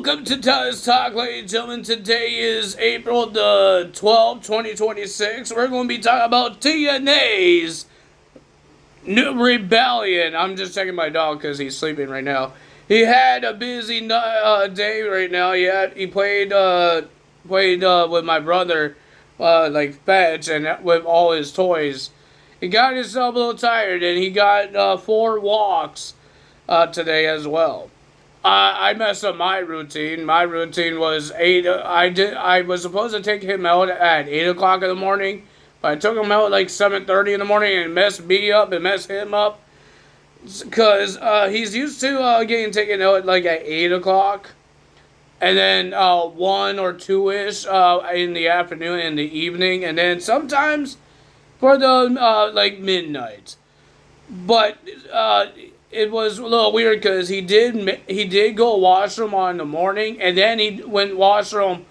Welcome to Taz Talk, ladies and gentlemen. Today is April the 12th, 2026. We're going to be talking about TNA's new rebellion. I'm just checking my dog because he's sleeping right now. He had a busy day right now. He played with my brother, like fetch, and with all his toys. He got himself a little tired, and he got 4 walks today as well. I messed up my routine. My routine was 8. I was supposed to take him out at 8 o'clock in the morning, but I took him out like 7:30 in the morning and messed me up and messed him up. Because he's used to getting taken out like at 8 o'clock. And then 1 or 2-ish in the afternoon and the evening. And then sometimes for the like midnight. But it was a little weird because he did go washroom on the morning, and then he went washroom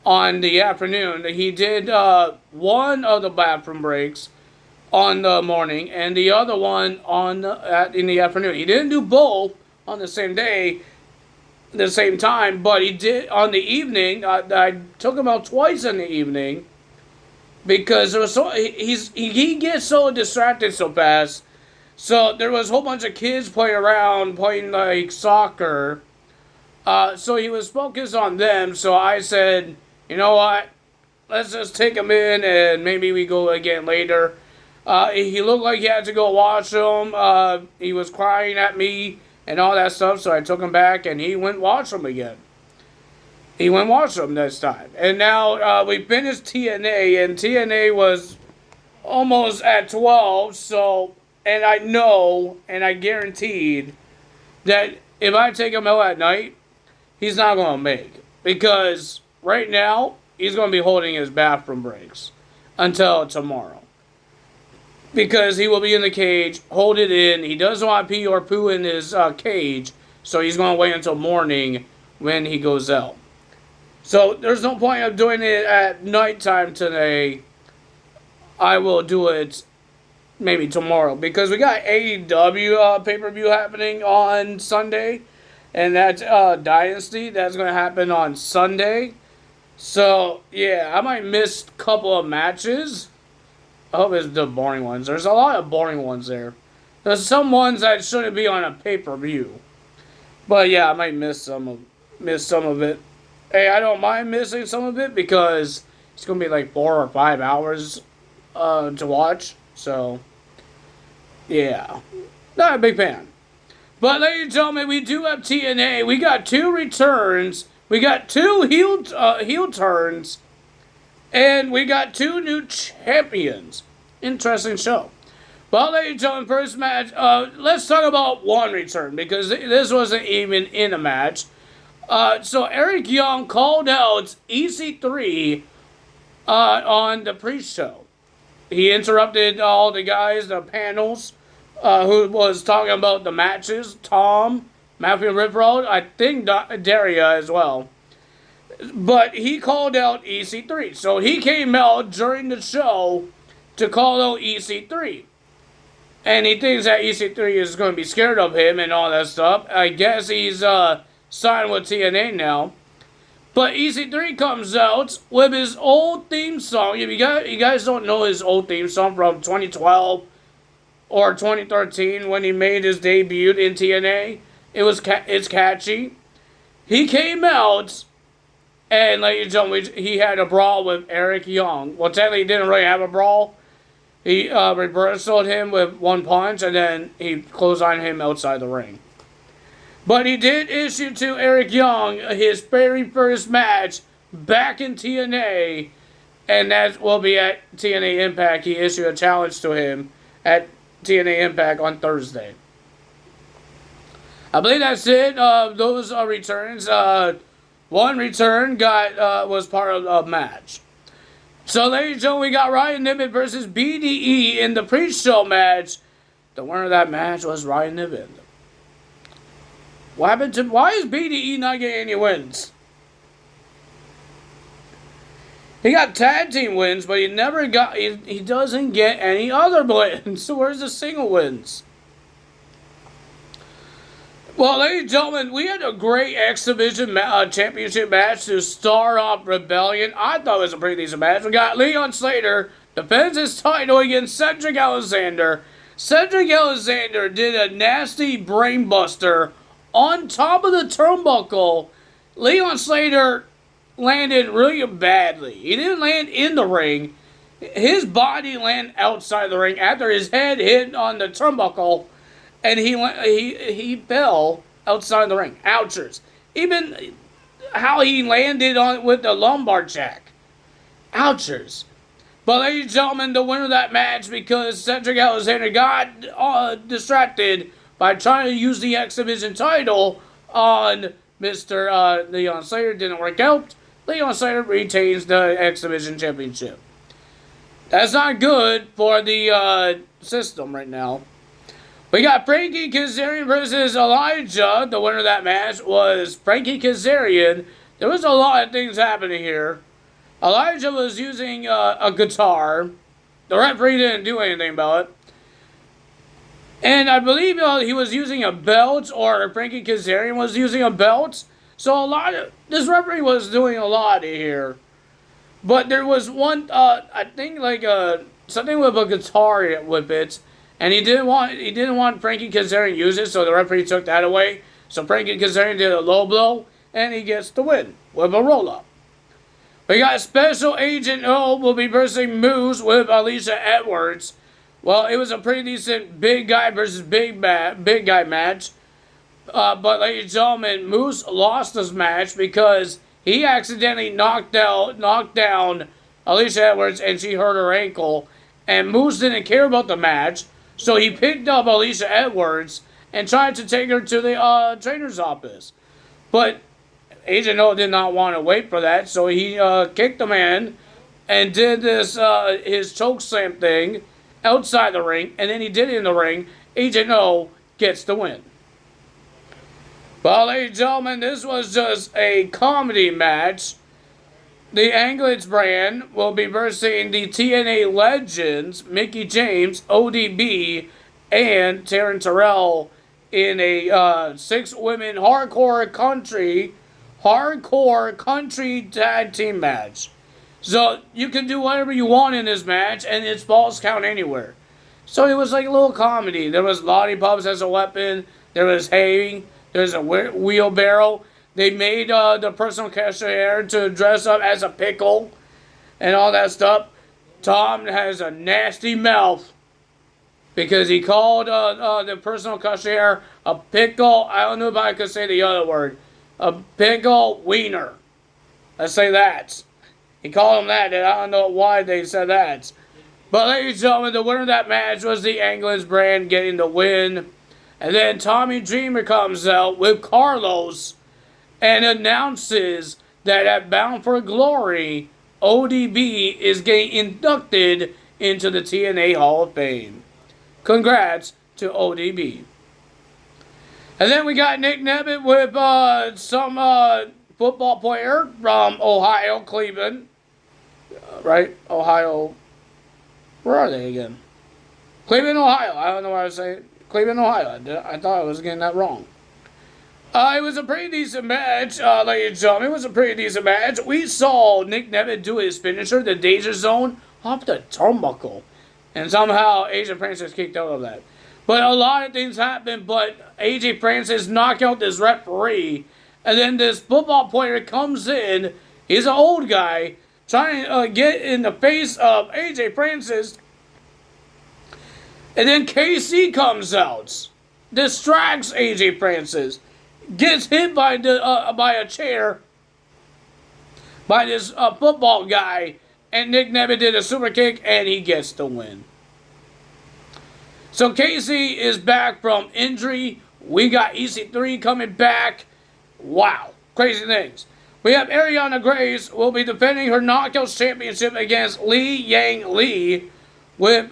on the afternoon. He did one of the bathroom breaks on the morning, and the other one in the afternoon. He didn't do both on the same day, the same time, but he did on the evening. I took him out twice in the evening because it was he gets so distracted so fast. So there was a whole bunch of kids playing like soccer. So he was focused on them. So I said, you know what? Let's just take him in and maybe we go again later. He looked like he had to go washroom. He was crying at me and all that stuff. So I took him back and he went washroom again. He went washroom this time. And now we finished TNA, and TNA was almost at 12. So... And I know, and I guaranteed, that if I take him out at night, he's not going to make. Because right now, he's going to be holding his bathroom breaks until tomorrow. Because he will be in the cage, hold it in. He doesn't want to pee or poo in his cage, so he's going to wait until morning when he goes out. So there's no point of doing it at nighttime today. I will do it maybe tomorrow, because we got AEW pay-per-view happening on Sunday, and that's Dynasty. That's going to happen on Sunday. So, yeah, I might miss a couple of matches. I hope it's the boring ones. There's a lot of boring ones there. There's some ones that shouldn't be on a pay-per-view. But, yeah, I might miss some of it. Hey, I don't mind missing some of it, because it's going to be like 4 or 5 hours to watch. So, yeah, not a big fan. But, ladies and gentlemen, we do have TNA. We got 2 returns. We got 2 heel turns. And we got 2 new champions. Interesting show. Well, ladies and gentlemen, first match. Let's talk about one return, because this wasn't even in a match. So, Eric Young called out EC3 on the pre-show. He interrupted all the guys, the panels, who was talking about the matches. Tom, Matthew Riprod, I think Daria as well. But he called out EC3. So he came out during the show to call out EC3. And he thinks that EC3 is going to be scared of him and all that stuff. I guess he's signed with TNA now. But EC3 comes out with his old theme song. If you guys don't know his old theme song from 2012 or 2013 when he made his debut in TNA, it's catchy. He came out, and ladies and gentlemen, he had a brawl with Eric Young. Well, technically he didn't really have a brawl. He reversed him with 1 punch, and then he closed on him outside the ring. But he did issue to Eric Young his very first match back in TNA, and that will be at TNA Impact. He issued a challenge to him at TNA Impact on Thursday. I believe that's it. Those are returns. One return was part of a match. So, ladies and gentlemen, we got Ryan Niven versus BDE in the pre-show match. The winner of that match was Ryan Niven. What happened to... Why is BDE not getting any wins? He got tag team wins, but he never got... He doesn't get any other wins. So where's the single wins? Well, ladies and gentlemen, we had a great exhibition championship match to start off Rebellion. I thought it was a pretty decent match. We got Leon Slater defends his title against Cedric Alexander. Cedric Alexander did a nasty brainbuster on top of the turnbuckle. Leon Slater landed really badly. He didn't land in the ring. His body landed outside the ring after his head hit on the turnbuckle, and he fell outside the ring. Ouchers. Even how he landed on with the lumbar jack. Ouchers. But ladies and gentlemen, the winner of that match, because Cedric Alexander got distracted by trying to use the exhibition title on Mr. Leon Slater, didn't work out. Leon Slater retains the exhibition championship. That's not good for the system right now. We got Frankie Kazarian versus Elijah. The winner of that match was Frankie Kazarian. There was a lot of things happening here. Elijah was using a guitar. The referee didn't do anything about it. And I believe he was using a belt, or Frankie Kazarian was using a belt. So this referee was doing a lot here. But there was one, I think like something with a guitar with it. And he didn't want Frankie Kazarian to use it, so the referee took that away. So Frankie Kazarian did a low blow, and he gets the win with a roll-up. We got Special Agent O will be versing Moose with Alicia Edwards. Well, it was a pretty decent big guy versus big guy match. But ladies and gentlemen, Moose lost this match because he accidentally knocked down Alicia Edwards, and she hurt her ankle. And Moose didn't care about the match, so he picked up Alicia Edwards and tried to take her to the trainer's office. But Agent O did not want to wait for that, so he kicked the man and did this his choke slam thing outside the ring, and then he did it in the ring. Agent O gets the win. Well, ladies and gentlemen, this was just a comedy match. The Anglitz brand will be versing the TNA legends, Mickie James, ODB, and Taryn Terrell in a 6-women hardcore country tag team match. So you can do whatever you want in this match, and it's falls count anywhere. So it was like a little comedy. There was lollipops as a weapon. There was hay. There's a wheelbarrow. They made the personal cashier to dress up as a pickle and all that stuff. Tom has a nasty mouth because he called the personal cashier a pickle. I don't know if I could say the other word. A pickle wiener. Let's say that. He called him that, and I don't know why they said that. But ladies and gentlemen, the winner of that match was the Anglitz brand getting the win. And then Tommy Dreamer comes out with Carlos and announces that at Bound for Glory, ODB is getting inducted into the TNA Hall of Fame. Congrats to ODB. And then we got Nick Nevitt with some football player from Ohio, Cleveland. Right? Ohio. Where are they again? Cleveland, Ohio. I don't know why I was saying Cleveland, Ohio. I thought I was getting that wrong. It was a pretty decent match, ladies and gentlemen. It was a pretty decent match. We saw Nick Nevitt do his finisher, the Danger Zone, off the turnbuckle. And somehow AJ Francis kicked out of that. But a lot of things happened, but AJ Francis knocked out this referee. And then this football player comes in. He's an old guy trying to get in the face of AJ Francis. And then KC comes out, distracts AJ Francis, gets hit by a chair by this football guy, and Nick Nevitt did a super kick, and he gets the win. So KC is back from injury. We got EC3 coming back. Wow, crazy things. We have Ariana Grace will be defending her Knockouts Championship against Li Yang Lee with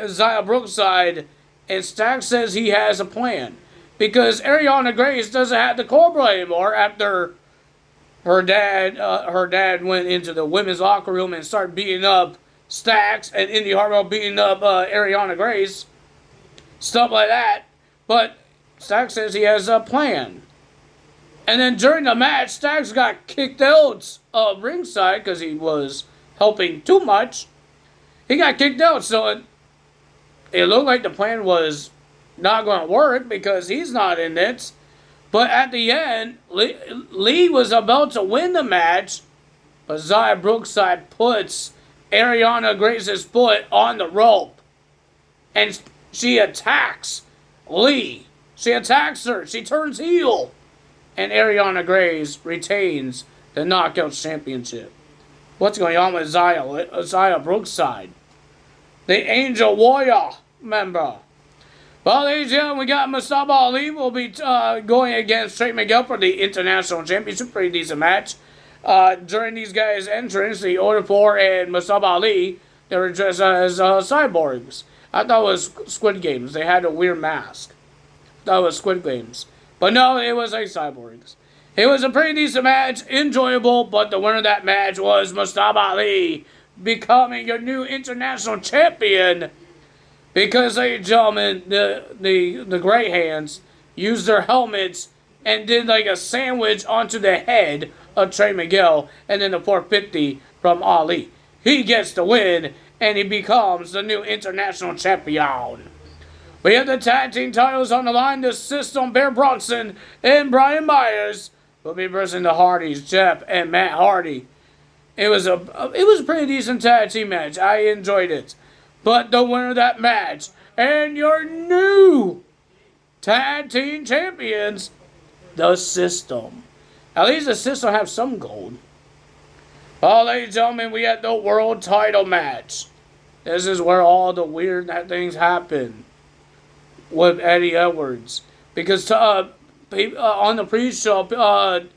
Zaya Brookside, and Stack says he has a plan. Because Ariana Grace doesn't have the Cobra anymore after her dad went into the women's locker room and started beating up Stacks, and Indy Hartwell beating up Ariana Grace. Stuff like that. But Stacks says he has a plan. And then during the match, Stacks got kicked out of ringside because he was helping too much. He got kicked out, so it looked like the plan was not going to work because he's not in it. But at the end, Lee was about to win the match, but Zaya Brookside puts Ariana Grace's foot on the rope. And she attacks Lee. She attacks her. She turns heel. And Ariana Grace retains the Knockouts Championship. What's going on with Zaya Brookside? The Angel Warrior member. Well, ladies and gentlemen, we got Mustafa Ali will be going against Trey Miguel for the International Championship. Pretty decent match. During these guys' entrance, the Order 4 and Mustafa Ali, they were dressed as cyborgs. I thought it was Squid Games. They had a weird mask. I thought it was Squid Games. But no, it was like cyborgs. It was a pretty decent match, enjoyable, but the winner of that match was Mustafa Ali, becoming your new international champion. Because, ladies and gentlemen, the Great Hands used their helmets and did like a sandwich onto the head of Trey Miguel, and then the 450 from Ali. He gets the win, and he becomes the new international champion. We have the tag team titles on the line. The System, Bear Bronson and Brian Myers will be versing the Hardys, Jeff and Matt Hardy. It was a pretty decent tag team match. I enjoyed it. But the winner of that match and your new tag team champions, the System. At least the System have some gold. Well, ladies and gentlemen, we had the world title match. This is where all the weird things happen with Eddie Edwards. Because on the pre-show,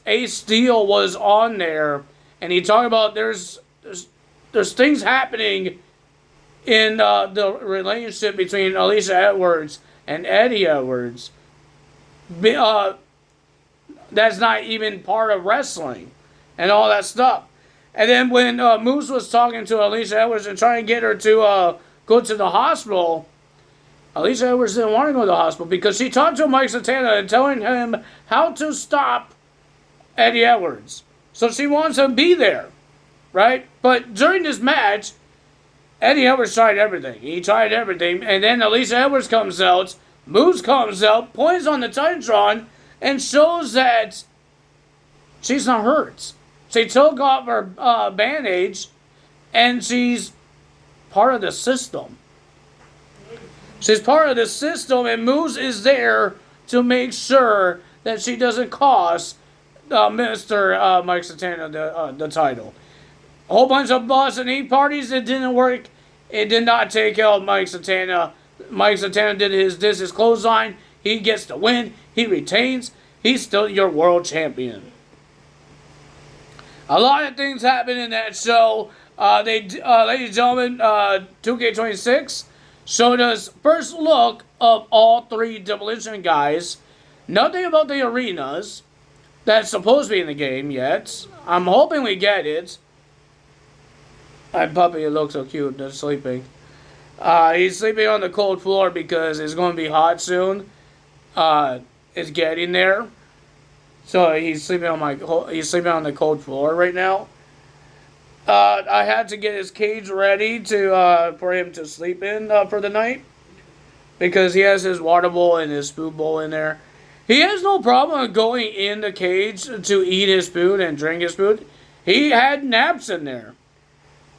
Ace Steel was on there, and he talked about there's things happening in the relationship between Alicia Edwards and Eddie Edwards. That's not even part of wrestling and all that stuff. And then when Moose was talking to Alicia Edwards and trying to get her to go to the hospital, Alicia Edwards didn't want to go to the hospital because she talked to Mike Santana and telling him how to stop Eddie Edwards. So she wants him to be there, right? But during this match, Eddie Edwards tried everything. He tried everything. And then Alicia Edwards comes out, Moose comes out, points on the Titantron, and shows that she's not hurt. She took off her bandage, and she's part of the System. She's part of the System, and Moose is there to make sure that she doesn't cost Mr. Mike Santana the title. A whole bunch of Boston Heat parties. It didn't work. It did not take out Mike Santana. Mike Santana did his clothesline. He gets the win. He retains. He's still your world champion. A lot of things happened in that show. Ladies and gentlemen, 2K26 showed us first look of all three Demolition guys. Nothing about the arenas that's supposed to be in the game yet. I'm hoping we get it. My puppy looks so cute. They're sleeping. He's sleeping on the cold floor because it's going to be hot soon. It's getting there. So he's sleeping on the cold floor right now. I had to get his cage ready for him to sleep in for the night because he has his water bowl and his food bowl in there. He has no problem going in the cage to eat his food and drink his food. He had naps in there.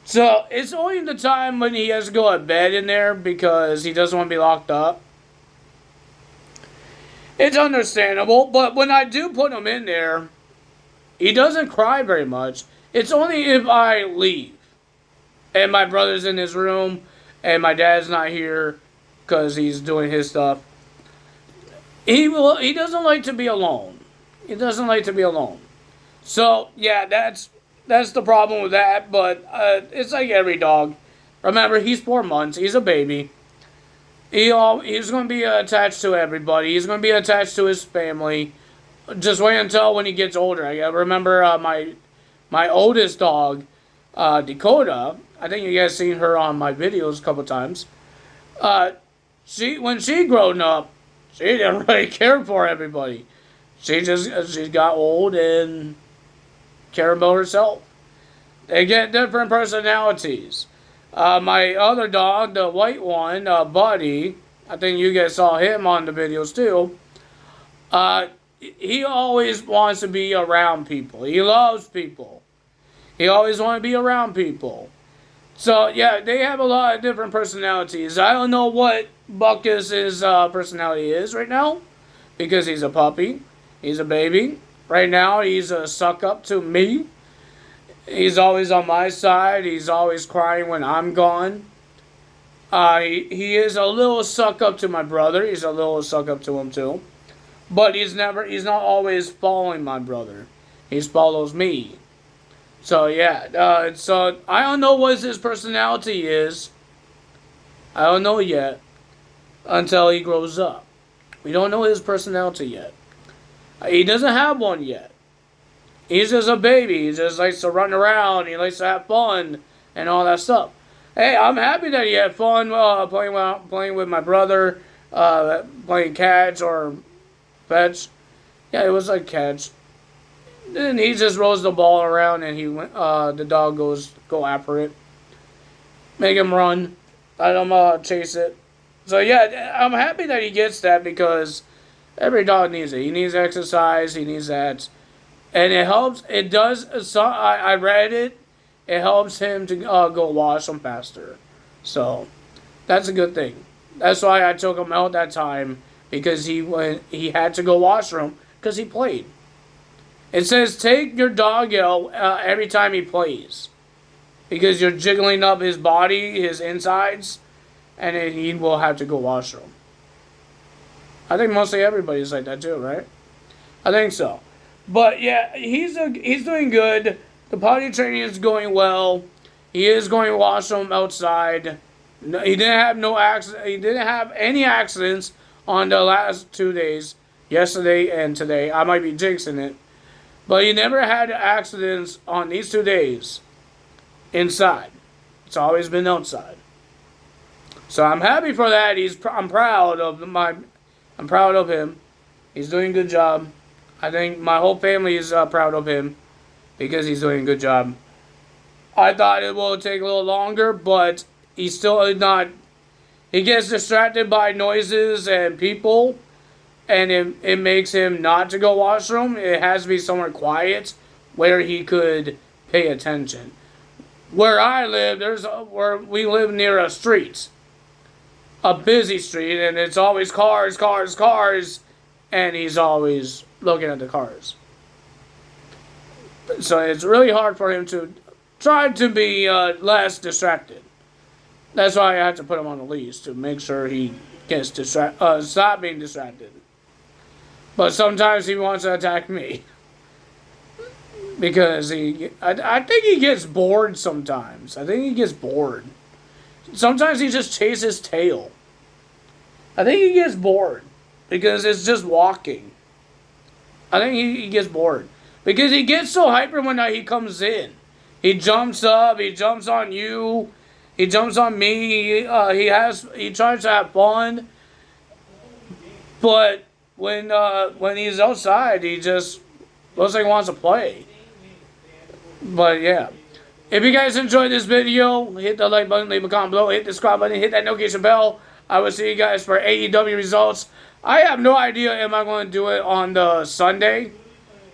So it's only the time when he has to go to bed in there because he doesn't want to be locked up. It's understandable, but when I do put him in there, he doesn't cry very much. It's only if I leave and my brother's in his room and my dad's not here because he's doing his stuff. He doesn't like to be alone. He doesn't like to be alone. So yeah, that's the problem with that. But it's like every dog. Remember, he's 4 months. He's a baby. He's going to be attached to everybody. He's going to be attached to his family. Just wait until when he gets older. I remember my oldest dog, Dakota. I think you guys seen her on my videos a couple times. When she grown up, She didn't really care for everybody. She got old and cared about herself. They get different personalities. My other dog, the white one, Buddy, I think you guys saw him on the videos too. He always wants to be around people. He loves people. He always wants to be around people. So, yeah, they have a lot of different personalities. I don't know what Buckus's personality is right now, because he's a puppy. He's a baby. Right now, he's a suck up to me. He's always on my side. He's always crying when I'm gone. He is a little suck up to my brother. He's a little suck up to him too. But he's not always following my brother. He follows me. So yeah, so I don't know what his personality is. I don't know yet until he grows up. We don't know his personality yet. He doesn't have one yet. He's just a baby. He just likes to run around. He likes to have fun and all that stuff. Hey, I'm happy that he had fun playing with my brother, playing catch or fetch. Yeah, it was like catch. Then he just rolls the ball around and the dog go after it. Make him run. Let him chase it. So yeah, I'm happy that he gets that because every dog needs it. He needs exercise. He needs that. And it helps. It does. So I read it. It helps him to go wash them faster. So that's a good thing. That's why I took him out that time, because he had to go washroom because he played. It says take your dog out every time he plays, because you're jiggling up his body, his insides, and then he will have to go washroom. I think mostly everybody's like that too, right? I think so. But yeah, he's doing good. The potty training is going well. He is going to washroom outside. No, he didn't have He didn't have any accidents on the last 2 days, yesterday and today. I might be jinxing it, but he never had accidents on these 2 days inside. It's always been outside. So I'm happy for that. I'm proud of him. He's doing a good job. I think my whole family is proud of him because he's doing a good job. I thought it will take a little longer, but he's still not. He gets distracted by noises and people, and it makes him not to go washroom. It has to be somewhere quiet where he could pay attention. Where I live, where we live near a street, a busy street, and it's always cars, and he's always looking at the cars. So it's really hard for him to try to be less distracted. That's why I had to put him on a leash, to make sure he gets stop being distracted. But sometimes he wants to attack me, because I think he gets bored sometimes. Sometimes he just chases his tail. I think he gets bored because it's just walking. I think he gets bored because he gets so hyper when he comes in. He jumps up. He jumps on you. He jumps on me. He tries to have fun. But when he's outside, he just looks like he wants to play. But yeah. If you guys enjoyed this video, hit the like button, leave a comment below, hit the subscribe button, hit that notification bell. I will see you guys for AEW results. I have no idea if I'm going to do it on the Sunday,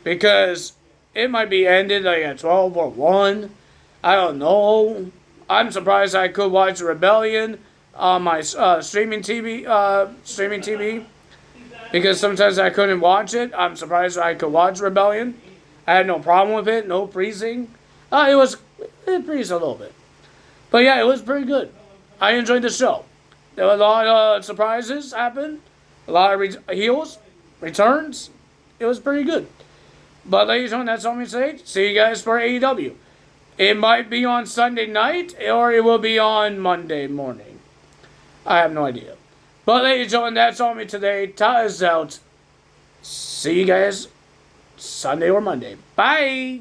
because it might be ended like at 12 or 1. I don't know. I'm surprised I could watch Rebellion on my streaming TV, because sometimes I couldn't watch it. I'm surprised I could watch Rebellion. I had no problem with it, no freezing. It freezed a little bit. But yeah, it was pretty good. I enjoyed the show. There were a lot of surprises happen. A lot of heels, returns. It was pretty good. But ladies and gentlemen, that's all I'm going to say. See you guys for AEW. It might be on Sunday night, or it will be on Monday morning. I have no idea. But ladies and gentlemen, that's all me today. Ta is out. See you guys Sunday or Monday. Bye.